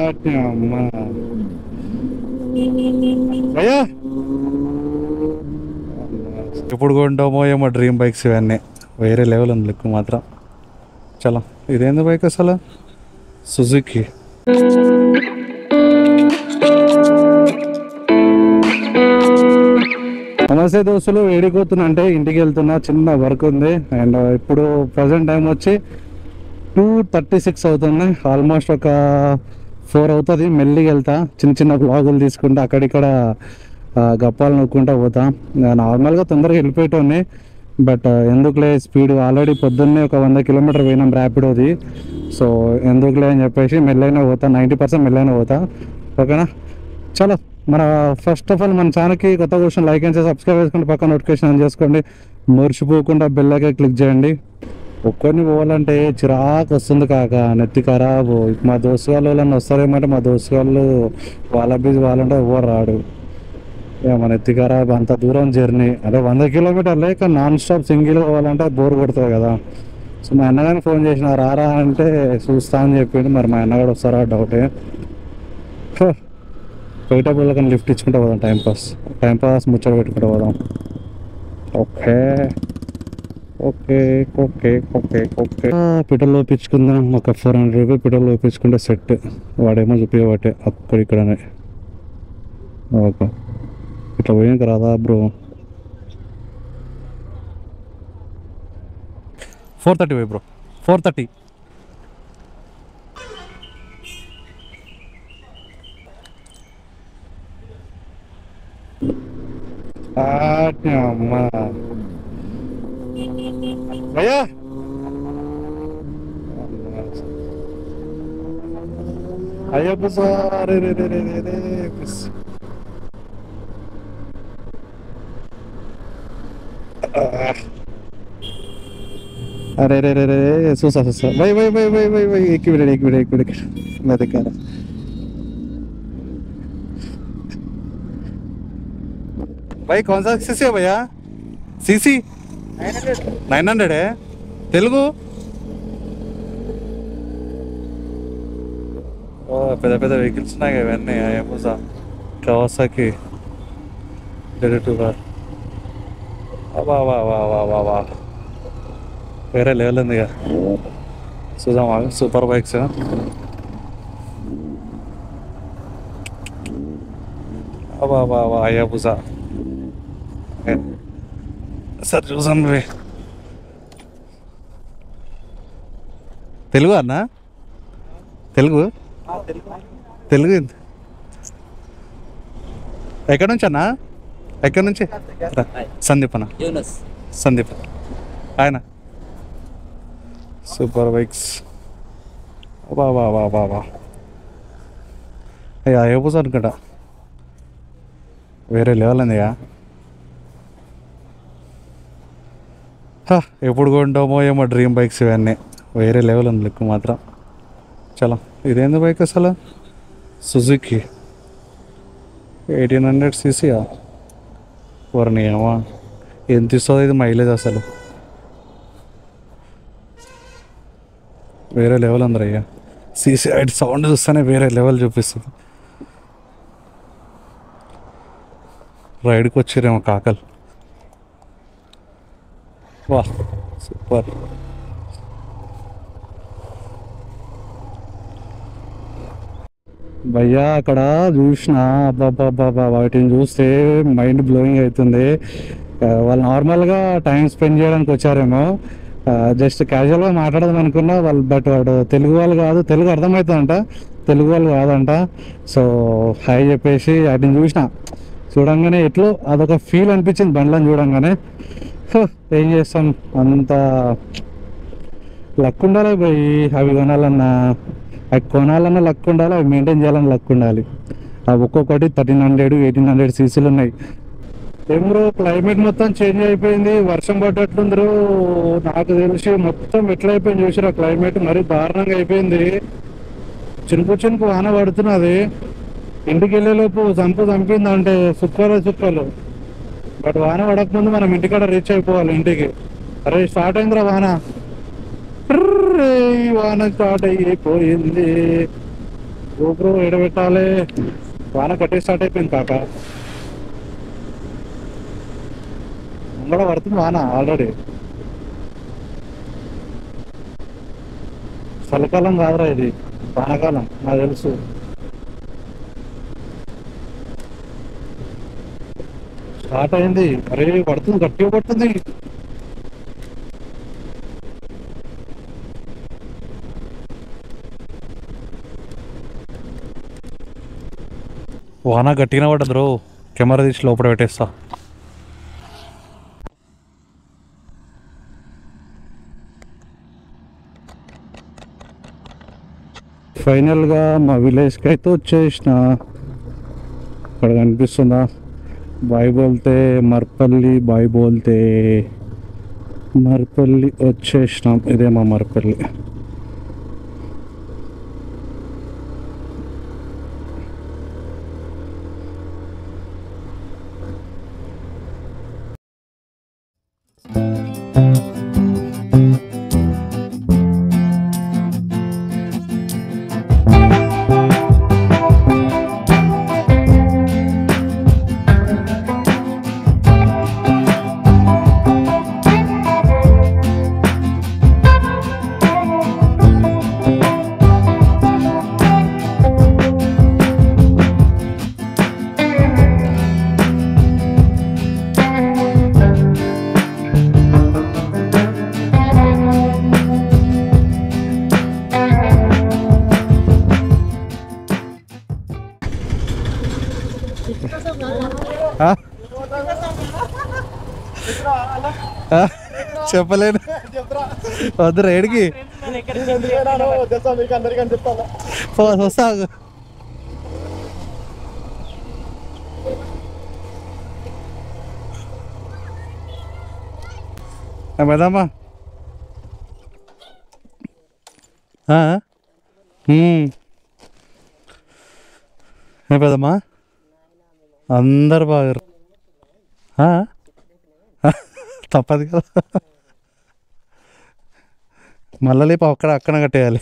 అమ్మా భయ్యా ఎప్పుడు కొంటామో ఏమో డ్రీమ్ బైక్స్ ఇవన్నీ వేరే లెవెల్ ఉంది లుక్ మాత్రం. చలో ఇదేంది బైక్ అసలు? సుజుకి. నమస్తే దోస్తులు, వేడిపోతున్నా అంటే ఇంటికి వెళ్తున్నా, చిన్న వర్క్ ఉంది. అండ్ ఇప్పుడు ప్రజెంట్ టైం వచ్చి 2:36 అవుతుంది. ఆల్మోస్ట్ ఒక 4 అవుతుంది. మెల్లిగా వెళ్తా, చిన్న చిన్న బ్లాగులు తీసుకుంటా, అక్కడిక్కడ గప్పాలు నొక్కుంటా పోతా. నార్మల్గా తొందరగా వెళ్ళిపోయేటోని, బట్ ఎందుకులే స్పీడ్ ఆల్రెడీ పొద్దున్నే ఒక 100 కిలోమీటర్ పోయినాం ర్యాపిడోది. సో ఎందుకులే అని చెప్పేసి మెల్లైనా పోతా, 90% మెల్లైనా పోతా. ఓకేనా, చలో. మన ఫస్ట్ ఆఫ్ ఆల్ మన ఛానల్కి కొత్త క్వశ్చన్ లైక్ అండ్ సబ్స్క్రైబ్ చేసుకుంటే పక్కన నోటిఫికేషన్ ఆన్ చేసుకోండి. మర్చిపోకుండా బెల్ ఐకాన్ క్లిక్ చేయండి. ఒక్కరిని పోవాలంటే చిరాకు వస్తుంది కాక, నెత్తి ఖరాబు. మా దోస్తు వాళ్ళు వస్తారేమంటే మా దోస్తు వాళ్ళు వాళ్ళ బిజీ వాళ్ళంటే ఎవరు రాడు. మన నెత్తి ఖరాబ్, అంత దూరం జర్నీ. అదే 100 కిలోమీటర్లే, కానీ నాన్ స్టాప్ సింగిల్ పోవాలంటే బోర్ కొడుతుంది కదా. సో మా అన్నగారిని ఫోన్ చేసిన రారా అంటే చూస్తా అని చెప్పిండు. మరి మా అన్నగాడు వస్తారా డౌటే. పోయేటప్పుడు కానీ లిఫ్ట్ ఇచ్చుకుంటూ పోదాం, టైంపాస్ ముచ్చట పెట్టుకుంటూ పోదాం. Okay okay okay okay okay. Petrol లోపించుకుందాం. ఒక 400 రూపీస్ పెట్రోల్ లోపించుకుంటే సెట్. వాడేమో చూపించబట్టే అక్కడిక్కడనే. ఓకే, ఇట్లా పోయాక రాదా బ్రో? 430 పోయి బ్రో, 430. అమ్మా భయ్యా అయ్యప్ప సార్ అరే రే రే రే చూసా వై వై వై వై వై వై ఎక్కి నా దగ్గర. भाई कौन सा सीसी है भैया? सीसी 900 है. తెలుగు పెద్ద పెద్ద వెహికల్స్ ఉన్నాయి ఇవన్నీ. ఏమోజా, కవాసాకి, డెరెక్టర్. వా వా వా వా వా వా వేరే లెవెల్ ఉంది ఇక. చూద్దామా సూపర్ బైక్స్. వా వా వా అయ్యాబుజా సార్ చూసాను. తెలుగు అన్నా? తెలుగు ఎక్కడి నుంచి అన్నా? ఎక్కడి నుంచి? సందీప్ అన్న. సందీప్ ఆయన సూపర్ బైక్స్. వా వా వా వా వా అయ్యాబుజా అనుకుంటా. వేరే లెవెల్ ఉందిగా. ఎప్పుడు కొంటామో ఏమో డ్రీమ్ బైక్స్ ఇవన్నీ వేరే లెవెల్ ఉంది లుక్ మాత్రం. చలో ఇదేంది బైక్ అసలు? Suzuki 1800 cc. వరని ఏమో ఎంత ఇస్తుంది ఇది మైలేజ్ అసలు? వేరే లెవెల్ ఉంది అయ్యా. సీసీ అయితే సౌండ్ చూస్తేనే వేరే లెవెల్ చూపిస్తుంది. రైడ్కి వచ్చిరేమో కాకలు. వా సూపర్. భయ్యా అక్కడ చూసిన అబ్బాబ్బాబ్బా, వాటిని చూస్తే మైండ్ బ్లోయింగ్ అవుతుంది. వాళ్ళు నార్మల్గా టైం స్పెండ్ చేయడానికి వచ్చారేమో, జస్ట్ క్యాజువల్గా మాట్లాడదాం అనుకున్నా వాళ్ళు. బట్ వాడు తెలుగు వాళ్ళు కాదు, తెలుగు అర్థమవుతుందంట, తెలుగు వాళ్ళు కాదంట. సో హాయ్ చెప్పేసి వాటిని చూడంగానే ఎట్లో అదొక ఫీల్ అనిపించింది బండ్లను చూడంగానే. ఏం చేస్తాం, అంత లక్ ఉండాలి పోయి అవి కొనాలన్నా. అవి కొనాలన్నా లక్ ఉండాలి, అవి మెయింటైన్ చేయాలన్నా లక్ ఉండాలి. అవి ఒక్కొక్కటి 1300 1800 cc ఉన్నాయి. ఏమో క్లైమేట్ మొత్తం చేంజ్ అయిపోయింది, వర్షం పడ్డట్లుందరూ. నాకు తెలిసి మొత్తం ఎట్లా అయిపోయింది చూసిరా, క్లైమేట్ మరీ దారుణంగా అయిపోయింది. చినుకు వాన పడుతున్నది. ఇంటికి వెళ్ళేలోపు చంపింది అంటే చుక్కలు. బట్ వాన పడకముందు మనం ఇంటికాడ రీచ్ అయిపోవాలి ఇంటికి. అరే స్టార్ట్ అయిందిరా వాన, వాన స్టార్ట్ అయిపోయింది. గోప్రో ఎడబెట్టాలి. వాన కట్టే స్టార్ట్ అయిపోయింది కాక. ముంగడ పడుతుంది వాన ఆల్రెడీ. చలికాలం కాదురా ఇది, వానాకాలం నాకు తెలుసు. స్టార్ట్ అయింది. అరే పడుతుంది, గట్టిగా పడుతుంది. వాన గట్టిగా పడ్డది రో. కెమెరా తీసి లోపల పెట్టేస్తా. ఫైనల్గా మా విలేజ్కి అయితే వచ్చేసిన. ఇక్కడ కనిపిస్తుందా? బాయ్ బోల్తే మర్పల్లి, బాయ్ బోల్తే మర్పల్లి వచ్చేసినాం. ఇదే మా మర్పల్లి. చెప్పలేను వద్దు రేడికి వస్తా. పెదమ్మా పెదమ్మా అందరు బాగారు. తప్పదు కదా, మళ్ళీ లేపు అక్కడ కట్టేయాలి.